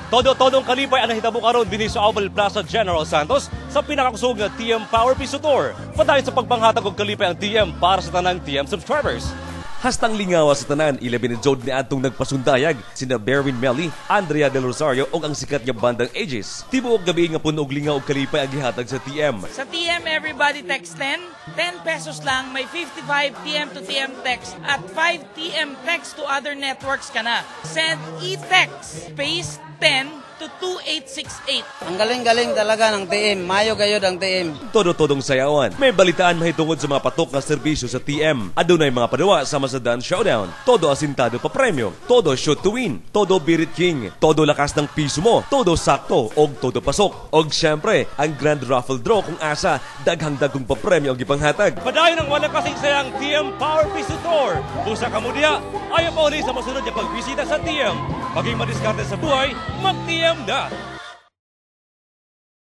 Todo-todong kalipay ang nahitabo karon dinhi sa Oval Plaza General Santos sa pinakakusog nga TM Power Piso Tour. Padayon sa pagbanghatag og kalipay ang TM para sa tanang TM subscribers. Hastang lingawa sa tanan, ilabi ni Jode ni Antong nagpasundayag sina Berwin Melly, Andrea Del Rosario o ang sikat nga bandang Aegis. Tibuok gabi nga puno og lingaw og kalipay ang gihatag sa TM. Sa TM, everybody text 10. 10 pesos lang, may 55 TM to TM text at 5 TM text to other networks ka na. Send e-text space 10 to 2868. Ang galing-galing talaga ng TM. Mayo gayod ang TM. Todo-todong sayawan. May balitaan mahitungod sa mga patok na serbisyo sa TM. Adunay mga padawa sama sa Dance Showdown. Todo asintado pa premyo. Todo shoot to win. Todo Birit King. Todo lakas ng piso mo. Todo sakto. Og todo pasok. Og syempre, ang Grand Raffle Draw kung asa daghang-dagong pa premyo ang ipanghatag. Padayon ang walang kasing sayang TM Power Piso Tour. Busa ka mo diya. Ayaw pa uli sa masunod niya pagbisita sa TM. Paging madiskarte sa buhay, mag-TM na!